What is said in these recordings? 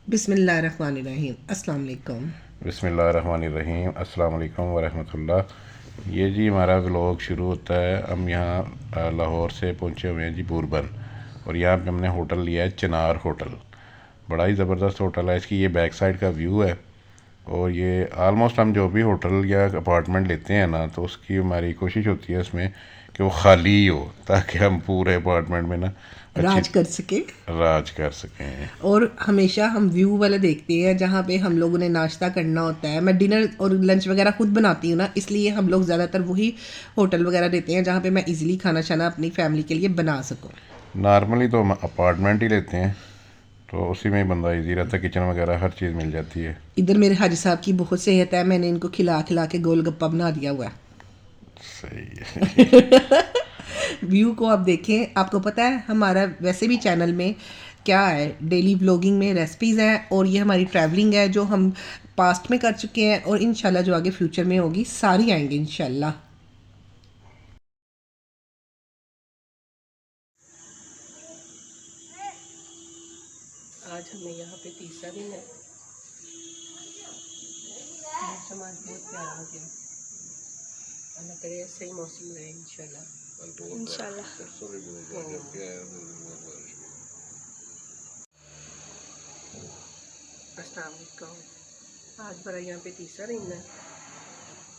बिस्मिल्लाहिर्रहमानिर्रहीम। अस्सलाम वालेकुम। बिस्मिल्लाहिर्रहमानिर्रहीम। अस्सलाम वालेकुम वरहमतुल्लाह। ये जी हमारा व्लॉग शुरू होता है। हम यहाँ लाहौर से पहुँचे हुए हैं जी बूरबन, और यहाँ पे हमने होटल लिया है चिनार होटल। बड़ा ही ज़बरदस्त होटल है। इसकी ये बैक साइड का व्यू है। और ये आलमोस्ट हम जो भी होटल या अपार्टमेंट लेते हैं ना, तो उसकी हमारी कोशिश होती है उसमें कि वो खाली ही हो, ताकि हम पूरे अपार्टमेंट में ना अच्छी राज कर सके। राज कर सकें। और हमेशा हम व्यू वाला देखते हैं जहाँ पे हम लोगों ने नाश्ता करना होता है। मैं डिनर और लंच वगैरह खुद बनाती हूँ ना, इसलिए हम लोग ज़्यादातर वही होटल वगैरह देते हैं जहाँ पे मैं इजीली खाना शाना अपनी फैमिली के लिए बना सकूँ। नॉर्मली तो हम अपार्टमेंट ही लेते हैं, तो उसी में ही बंदा इजी रहता है। किचन वगैरह हर चीज़ मिल जाती है। इधर मेरे हाजी साहब की बहुत सेहत है, मैंने इनको खिला खिला के गोलगप्पा बना दिया हुआ सही है। है। व्यू को आप देखें। आपको पता है हमारा वैसे भी चैनल में क्या है, डेली व्लॉगिंग में रेसिपीज़ हैं, और ये हमारी ट्रैवलिंग है जो हम पास्ट में कर चुके हैं, और इंशाल्लाह जो आगे फ्यूचर में होगी सारी आएंगी इंशाल्लाह। आज हमें यहाँ पे तीसरा दिन है। मौसम आज बहुत प्यारा हो गया। अल्लाह करे ऐसे ही मौसम रहे इंशाल्लाह इंशाल्लाह। अस्सलाम वालेकुम। आज बड़ा यहाँ पे तीसरा दिन है।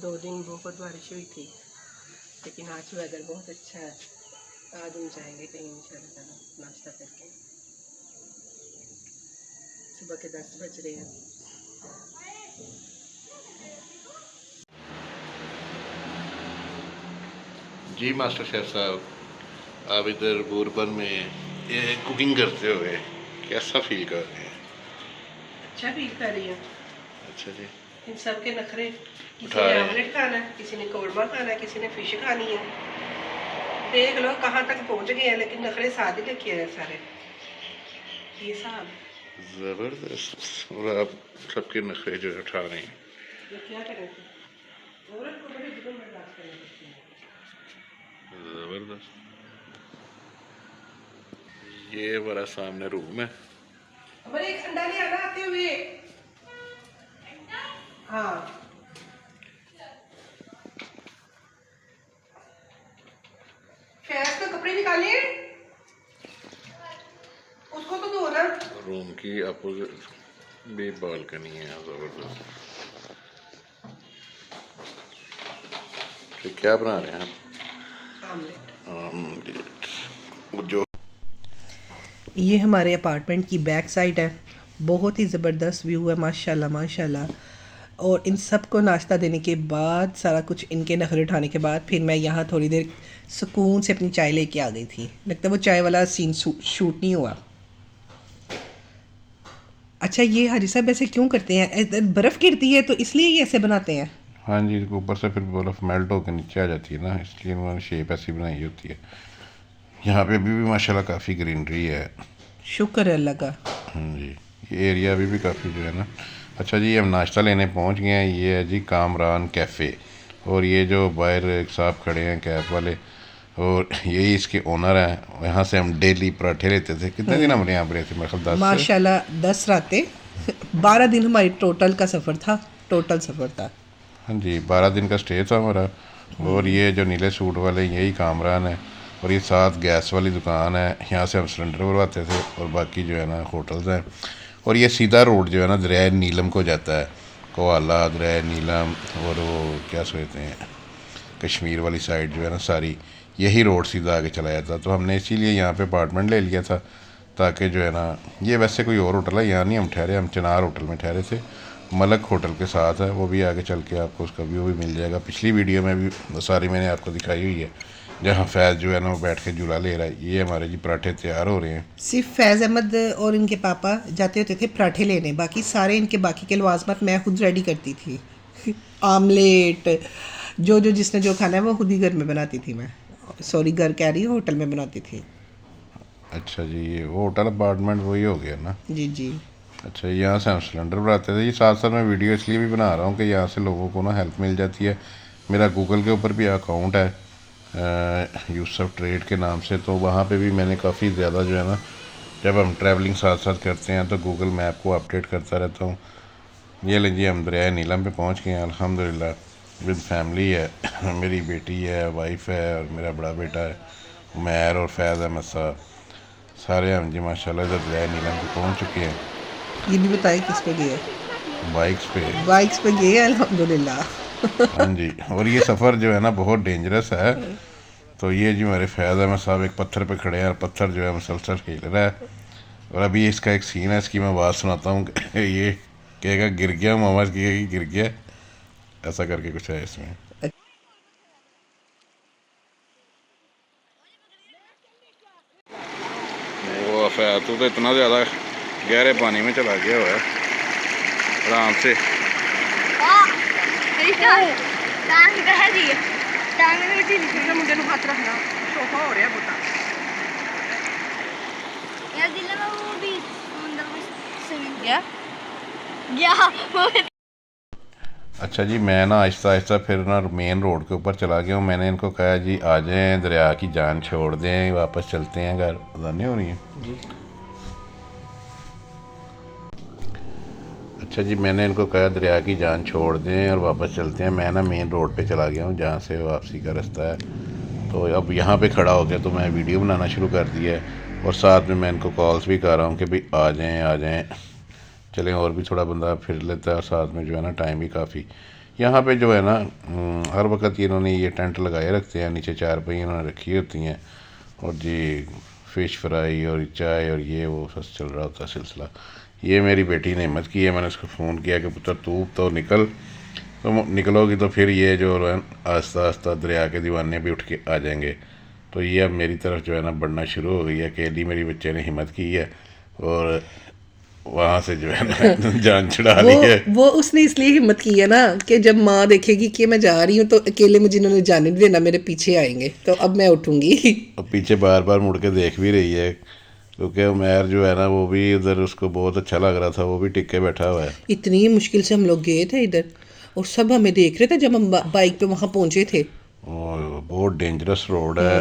2 दिन बहुत बारिश हुई थी, लेकिन आज वेदर बहुत अच्छा है। आज हम जाएंगे कहीं इंशाल्लाह नाश्ता करके। सुबह के 10 बज रहे हैं। जी मास्टर शेफ साहब, आप इधर बूरबन में ये कुकिंग करते हुए कैसा फील कर रहे हैं? अच्छा फील कर रही हूँ। अच्छा जी। इन सब के नखरे, किसी उठा ने रहे हैं। आमलेट खाना है, किसी ने कौरमा खाना है, किसी ने फिश खानी है। देख लो कहाँ तक पहुँच गए हैं, लेकिन नखरे साथ ही रखे हैं सारे। ये साहब ज़बरदस्त। और आप सबके नखरे जो है उठा रहे हैं। ये क्या करें थे? औरत को बड़े जुल्म बर्दाश्त करने पड़ते हैं। ज़बरदस्त। ये बड़ा सामने रूम है। हमारे एक अंडा ले आना आते हुए। हाँ, फैज का कपड़े निकाले, उसको तो धो ना। रूम की अपोजिट भी बालकनी है। ज़बरदस्त। तो क्या बना रहे हैं आप? आमलेट। आमलेट। जो ये हमारे अपार्टमेंट की बैक साइड है। बहुत ही ज़बरदस्त व्यू है माशाल्लाह माशाल्लाह। और इन सब को नाश्ता देने के बाद, सारा कुछ इनके नखरे उठाने के बाद, फिर मैं यहाँ थोड़ी देर सुकून से अपनी चाय लेके आ गई थी। लगता है वो चाय वाला सीन शूट नहीं हुआ। अच्छा, ये हाजी साहब ऐसे क्यों करते हैं? बर्फ़ गिरती है तो इसलिए ये ऐसे बनाते हैं। हाँ जी, ऊपर से फिर बर्फ़ मेल्ट होकर नीचे आ जाती है ना, इसलिए उन्होंने शेप ऐसी बनाई होती है। यहाँ पे अभी भी माशाल्लाह काफ़ी ग्रीनरी है। शुक्र है अल्लाह का। हाँ जी। ये एरिया अभी भी काफ़ी जो है ना। अच्छा जी, हम नाश्ता लेने पहुँच गए हैं। ये है जी कामरान कैफ़े, और ये जो बाहर एक साहब खड़े हैं कैब वाले, और यही इसके ओनर हैं। यहाँ से हम डेली पराठे लेते थे। कितने दिन हमने यहाँ पर रहते? मेरे ख्याल 10 से। माशाल्लाह 10 रातें। 12 दिन हमारी टोटल का सफ़र था। टोटल सफ़र था। हाँ जी, 12 दिन का स्टे था हमारा। और ये जो नीले सूट वाले यही कामरान है, और ये साथ गैस वाली दुकान है। यहाँ से हम सिलेंडर भरवाते थे, और बाकी जो है ना होटल्स हैं। और ये सीधा रोड जो है ना दरिया नीलम को जाता है। कोहाला, दरिया नीलम, और वो क्या सोचते हैं कश्मीर वाली साइड जो है ना सारी, यही रोड सीधा आगे चला जाता। तो हमने इसीलिए यहाँ पे अपार्टमेंट ले लिया था, ताकि जो है ना, ये वैसे कोई और होटल है, यहाँ नहीं हम ठहरे। हम चिनार होटल में ठहरे थे। मलक होटल के साथ है, वो भी आगे चल के आपको उसका व्यू भी मिल जाएगा। पिछली वीडियो में भी सारी मैंने आपको दिखाई हुई है, जहाँ फैज़ जो है ना वो बैठ के झूला ले रहा है। ये हमारे जी पराठे तैयार हो रहे हैं। सिर्फ फैज़ अहमद और इनके पापा जाते होते थे पराठे लेने, बाकी सारे इनके बाकी के लवाजमत मैं खुद रेडी करती थी। आमलेट, जो जो जिसने जो खाना है वो खुद ही घर में बनाती थी मैं। सॉरी, घर कह रही हूँ, होटल में बनाती थी। अच्छा जी, ये वो होटल अपार्टमेंट वही हो गया ना। जी जी। अच्छा, यहाँ से हम सिलेंडर भराते थे। ये साथ साथ मैं वीडियो इसलिए भी बना रहा हूँ कि यहाँ से लोगों को ना हेल्प मिल जाती है। मेरा गूगल के ऊपर भी अकाउंट है यूसुफ ट्रेड के नाम से, तो वहाँ पे भी मैंने काफ़ी ज़्यादा जो है ना जब हम ट्रैवलिंग साथ साथ करते हैं तो गूगल मैप को अपडेट करता रहता हूँ। ये लीजिए हम दरिया नीलम पे पहुँच गए हैं अल्हम्दुलिल्लाह विद फैमिली है। मेरी बेटी है, वाइफ है और मेरा बड़ा बेटा है उमैर और फैज़ अहमद साहब, सारे हम जी माशाल्लाह इधर दरिया नीलम पे पहुँच चुके हैं ये भी बताएं किस पे गए? बाइक्स पे। बाइक्स पे गए अल्हम्दुलिल्लाह। हाँ जी, और ये सफ़र जो है ना बहुत डेंजरस है। तो ये जी मेरे फैज़ अहमद साहब एक पत्थर पे खड़े हैं और पत्थर जो है मुसलसल हिल रहा है। और अभी इसका एक सीन है, इसकी मैं बात सुनाता हूँ। ये कहेगा गिर गया, मामा कहेगा गिर गया, ऐसा करके कुछ है इसमें। वो फैज़ तो इतना ज़्यादा गहरे पानी में चला गया हुआ है आराम से। मुंडे ਨੂੰ ਹੱਥ ਰੱਖਣਾ ਸੋਫਾ ਹੋ ਰਿਹਾ ਪੁੱਤਾ यार दिल में वो भी समंदर में स्विमिंग किया गया अच्छा जी, मैं ना आहिस्ता आहिस्ता फिर ना मेन रोड के ऊपर चला गया हूँ। मैंने इनको कहा जी आ जाएं, दरिया की जान छोड़ दें, वापस चलते हैं घर। अजानें हो रही हैं जी। अच्छा जी, मैंने इनको कहा दरिया की जान छोड़ दें और वापस चलते हैं। मैं ना मेन रोड पे चला गया हूँ जहाँ से वापसी का रास्ता है। तो अब यहाँ पे खड़ा हो गया तो मैं वीडियो बनाना शुरू कर दिया है और साथ में मैं इनको कॉल्स भी कर रहा हूँ कि भाई आ जाएं चलें, और भी थोड़ा बंदा फिर लेता है और साथ में जो है ना टाइम भी काफ़ी। यहाँ पे जो है ना हर वक्त ये इन्होंने ये टेंट लगाए रखते हैं, नीचे चारपाई इन्होंने रखी होती हैं और जी फ़िश फ्राई और चाय और ये वो सब चल रहा होता है सिलसिला। ये मेरी बेटी ने हिम्मत की है, मैंने उसको फ़ोन किया कि पुत्र तू तो निकल, तो निकलोगी तो फिर ये जो है आस्ता आस्ता दरिया के दीवाने भी उठ के आ जाएंगे। तो ये अब मेरी तरफ जो है ना बढ़ना शुरू हो गई है। अकेली मेरी बच्चे ने हिम्मत की है और वहाँ से जो है ना जान छुड़ा ली है। वो उसने इसलिए हिम्मत की है ना कि जब माँ देखेगी कि मैं जा रही हूँ तो अकेले मुझे इन्होंने जाने नहीं देना, मेरे पीछे आएंगे, तो अब मैं उठूंगी। और पीछे बार बार मुड़ के देख भी रही है क्योंकि उमैर जो है ना वो भी उधर, उसको बहुत अच्छा लग रहा था, वो भी टिक के बैठा हुआ है। इतनी मुश्किल से हम लोग गए थे इधर और सब हमें देख रहे थे जब हम बाइक पे वहाँ पहुँचे थे। और बहुत डेंजरस रोड है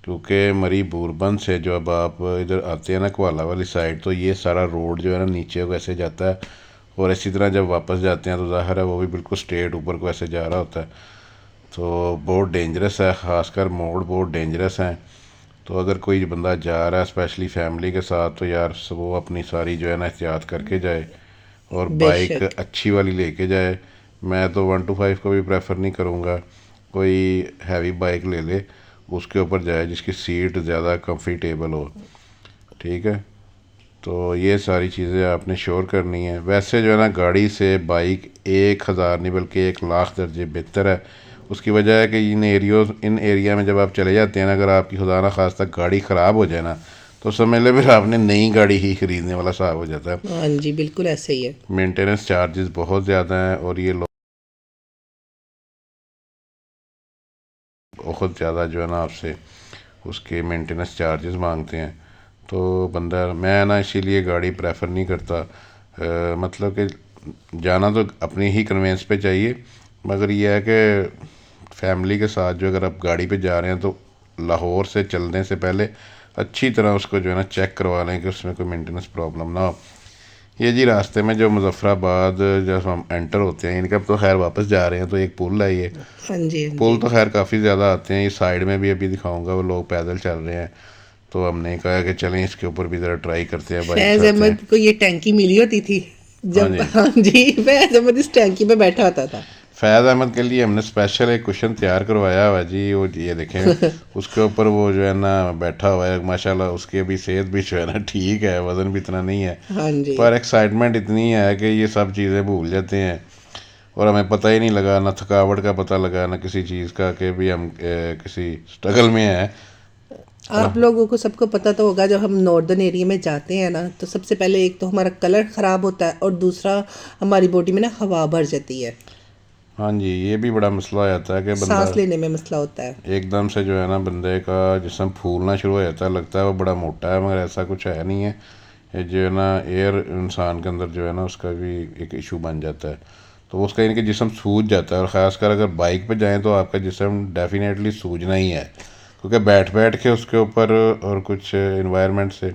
क्योंकि मरी बूरबंद से जो अब आप इधर आते हैं ना कोहाला वाली साइड, तो ये सारा रोड जो है ना नीचे को ऐसे जाता है और इसी तरह जब वापस जाते हैं तो ज़ाहिर है वो भी बिल्कुल स्ट्रेट ऊपर को ऐसे जा रहा होता है। तो बहुत डेंजरस है, ख़ासकर मोड़ बहुत डेंजरस हैं। तो अगर कोई बंदा जा रहा है स्पेशली फैमिली के साथ तो यार वो अपनी सारी जो है ना एहतियात करके जाए और बाइक बेशक। अच्छी वाली लेके जाए। मैं तो 125 को भी प्रेफर नहीं करूँगा, कोई हैवी बाइक ले ले, उसके ऊपर जाए जिसकी सीट ज़्यादा कंफर्टेबल हो। ठीक है, तो ये सारी चीज़ें आपने श्योर करनी है। वैसे जो है ना गाड़ी से बाइक 1000 नहीं बल्कि 1,00,000 दर्जे बेहतर है। उसकी वजह है कि इन एरिया में जब आप चले जाते हैं ना, अगर आपकी खुदा ना खास्ता गाड़ी ख़राब हो जाए ना तो समझ ले फिर आपने नई गाड़ी ही ख़रीदने वाला हिसाब हो जाता है। हाँ जी, बिल्कुल ऐसे ही है। मेंटेनेंस चार्जेस बहुत ज़्यादा हैं और ये लोग बहुत ज़्यादा जो है ना आपसे उसके मेंटेनेंस चार्जेस मांगते हैं। तो बंदा, मैं ना इसीलिए गाड़ी प्रेफर नहीं करता। मतलब कि जाना तो अपनी ही कन्वेंस पे चाहिए, मगर ये है कि फैमिली के साथ जो अगर आप गाड़ी पे जा रहे हैं तो लाहौर से चलने से पहले अच्छी तरह उसको जो है ना चेक करवा लें कि उसमें कोई मेंटेनेंस प्रॉब्लम ना हो। ये जी रास्ते में जो मुजफ्फराबाद जब हम एंटर होते हैं, इनका अब तो खैर वापस जा रहे हैं तो एक पुल है ये। हाँ जी, हाँ पुल जी। तो खैर काफ़ी ज़्यादा आते हैं, ये साइड में भी अभी दिखाऊंगा वो लोग पैदल चल रहे हैं। तो हमने कहा कि चलें इसके ऊपर भी ज़रा ट्राई करते हैं, बाइक फैज़ चलाते हैं। अहमद को ये टैंकी मिली होती थी हाँ जब, जी, हाँ जी, फैज़ अहमद इस टैंकी पे बैठा होता था। फैज़ अहमद के लिए हमने स्पेशल एक कुशन तैयार करवाया हुआ है जी। वो ये देखें उसके ऊपर वो जो है ना बैठा हुआ है माशाल्लाह। उसकी अभी सेहत भी जो है ना ठीक है, वज़न भी इतना नहीं है, हाँ जी। पर एक्साइटमेंट इतनी है कि ये सब चीज़ें भूल जाते हैं और हमें पता ही नहीं लगा, ना थकावट का पता लगा ना किसी चीज़ का कि भी हम किसी स्ट्रगल में हैं। आप लोगों को सबको पता तो होगा जब हम नॉर्दर्न एरिया में जाते हैं ना तो सबसे पहले एक तो हमारा कलर ख़राब होता है और दूसरा हमारी बॉडी में ना हवा भर जाती है, हाँ जी, ये भी बड़ा मसला हो जाता है कि बंदा सांस लेने में मसला होता है। एकदम से जो है ना बंदे का जिस्म फूलना शुरू हो जाता है, लगता है वो बड़ा मोटा है, मगर ऐसा कुछ है नहीं है। ये जो है ना एयर इंसान के अंदर जो है ना उसका भी एक इशू बन जाता है, तो उसका इनके जिस्म सूज जाता है। और ख़ासकर अगर बाइक पे जाएं तो आपका जिस्म डेफिनेटली सूजना ही है क्योंकि बैठ बैठ के उसके ऊपर और कुछ इन्वायरमेंट से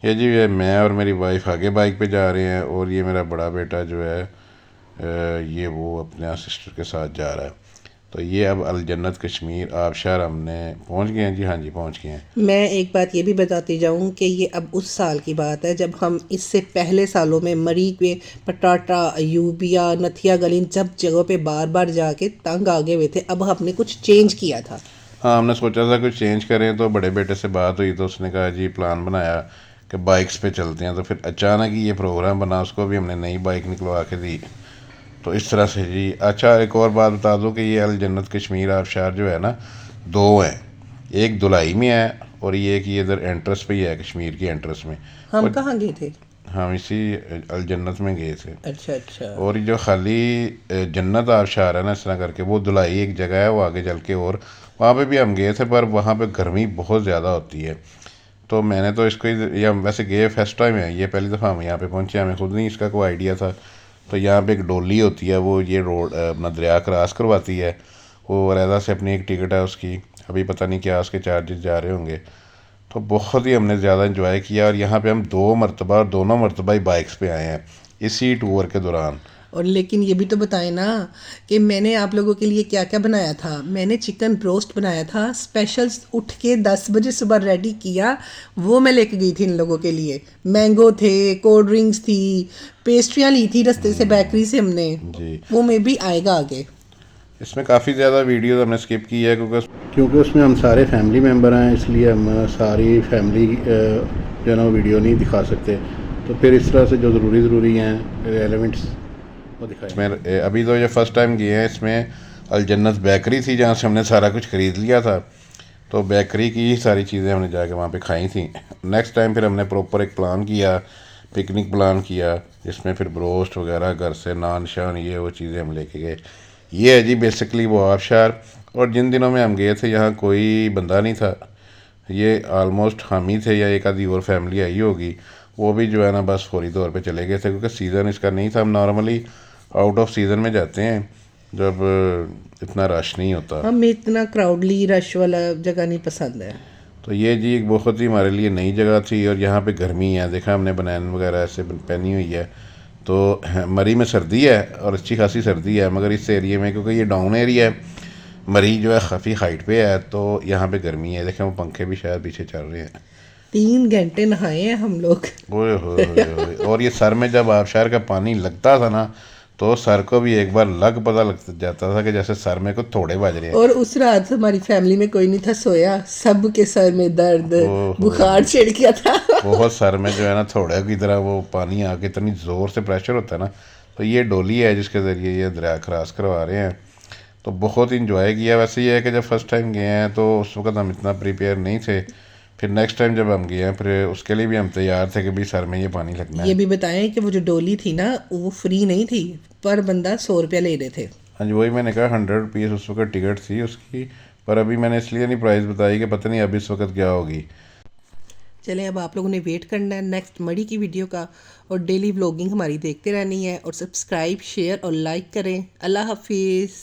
ये जी मैं और मेरी वाइफ आगे बाइक पे जा रहे हैं और ये मेरा बड़ा बेटा जो है ये वो अपने सिस्टर के साथ जा रहा है। तो ये अब अल जन्नत कश्मीर आबशार हमने पहुंच गए हैं जी। हाँ जी पहुंच गए हैं। मैं एक बात ये भी बताती जाऊं कि ये अब उस साल की बात है जब हम इससे पहले सालों में मरी के पटाटा अयूबिया नथिया गली इन सब जगहों पे बार बार जाके तंग आ गए हुए थे। अब हमने कुछ चेंज किया था। हाँ हमने सोचा था कुछ चेंज करें, तो बड़े बेटे से बात हुई तो उसने कहा जी प्लान बनाया कि बाइक्स पे चलते हैं। तो फिर अचानक ही ये प्रोग्राम बना, उसको भी हमने नई बाइक निकलवा के दी। तो इस तरह से जी। अच्छा एक और बात बता दूं कि ये अल जन्नत कश्मीर आबशार जो है ना, दो हैं। एक दुलाई में है और ये कि इधर एंट्रेंस पे ही है, कश्मीर की एंट्रेंस में। हम और कहाँ गए थे? हम इसी अल जन्नत में गए थे। अच्छा अच्छा। और ये जो खाली जन्नत आबशार है ना इस तरह करके, वो दुलाई एक जगह है, वो आगे चल के, और वहाँ पे भी हम गए थे पर वहाँ पे गर्मी बहुत ज़्यादा होती है। तो मैंने तो इसको ये हम वैसे गए फर्स्ट टाइम है, ये पहली दफ़ा हम यहाँ पे पहुँचे, हमें खुद नहीं इसका कोई आइडिया था। तो यहाँ पे एक डोली होती है, वो ये रोड अपना दरिया क्रॉस करवाती है। वो अलहदा से अपनी एक टिकट है उसकी, अभी पता नहीं क्या उसके चार्जेस जा रहे होंगे। तो बहुत ही हमने ज़्यादा इन्जॉय किया और यहाँ पे हम 2 मरतबा और दोनों मरतबा ही बाइक्स पे आए हैं इसी टूर के दौरान। और लेकिन ये भी तो बताएं ना कि मैंने आप लोगों के लिए क्या क्या बनाया था। मैंने चिकन ब्रोस्ट बनाया था स्पेशल, उठ के 10 बजे सुबह रेडी किया, वो मैं लेके गई थी इन लोगों के लिए। मैंगो थे, कोल्ड ड्रिंक्स थी, पेस्ट्रियाँ ली थी रास्ते से बेकरी से हमने। जी। वो में भी आएगा आगे। इसमें काफ़ी ज़्यादा वीडियोस हमने स्किप की है क्योंकि उसमें हम सारे फैमिली मेम्बर हैं, इसलिए हम सारी फैमिली जो है ना वीडियो नहीं दिखा सकते। तो फिर इस तरह से जो ज़रूरी हैं एलिमेंट्स वो दिखाएं। इसमें अभी तो ये फ़र्स्ट टाइम गए हैं। इसमें अल जन्नत बेकरी थी जहाँ से हमने सारा कुछ ख़रीद लिया था। तो बेकरी की ही सारी चीज़ें हमने जाके वहाँ पे खाई थी। नेक्स्ट टाइम फिर हमने प्रॉपर एक प्लान किया, पिकनिक प्लान किया, जिसमें फिर ब्रोस्ट वगैरह घर से नान शान ये वो चीज़ें हम लेके गए। ये है जी बेसिकली वो आबशार। और जिन दिनों में हम गए थे यहाँ कोई बंदा नहीं था, ये आलमोस्ट हम ही थे या एक आधी और फैमिली आई होगी। वो भी जो है ना बस फौरी तौर पे चले गए थे क्योंकि सीज़न इसका नहीं था। हम नॉर्मली आउट ऑफ सीज़न में जाते हैं जब इतना रश नहीं होता। हमें इतना क्राउडली रश वाला जगह नहीं पसंद है। तो ये जी एक बहुत ही हमारे लिए नई जगह थी। और यहाँ पे गर्मी है, देखा हमने बनैन वगैरह ऐसे पहनी हुई है। तो मरी में सर्दी है और अच्छी खासी सर्दी है, मगर इस एरिए में क्योंकि ये डाउन एरिया है, मरी जो है काफ़ी हाइट पे है, तो यहाँ पे गर्मी है। देखें वो पंखे भी शायद पीछे चल रहे हैं। 3 घंटे नहाए हैं हम लोग। ओए होए। और ये सर में जब आबशार का पानी लगता था ना, तो सर को भी एक बार पता लग जाता था कि जैसे सर में कुछ थोड़े बज रहे हैं। और उस रात हमारी फैमिली में कोई नहीं था सोया, सब के सर में दर्द, ओहो। बुखार छिड़ गया था। बहुत सर में जो है ना थोड़े की तरह वो पानी आके इतनी ज़ोर से प्रेशर होता है ना। तो ये डोली है जिसके ज़रिए ये दरिया क्रॉस करवा रहे हैं। तो बहुत इंजॉय किया। वैसे ये है कि जब फर्स्ट टाइम गए हैं तो उस वक्त हम इतना प्रिपेयर नहीं थे। फिर नेक्स्ट टाइम जब हम गए हैं फिर उसके लिए भी हम तैयार थे कि भाई सर में ये पानी लगना ये है। भी बताएं कि वो जो डोली थी ना वो फ्री नहीं थी, पर बंदा 100 रुपया ले रहे थे। हाँ जी वही मैंने कहा 100 रुपीज़ उस वक्त टिकट थी उसकी। पर अभी मैंने इसलिए नहीं प्राइस बताई कि पता नहीं अभी इस वक्त क्या होगी। चलें अब आप लोगों ने वेट करना है नेक्स्ट मड़ी की वीडियो का, और डेली व्लॉगिंग हमारी देखते रहनी है। और सब्सक्राइब शेयर और लाइक करें। अल्लाह हाफिज़।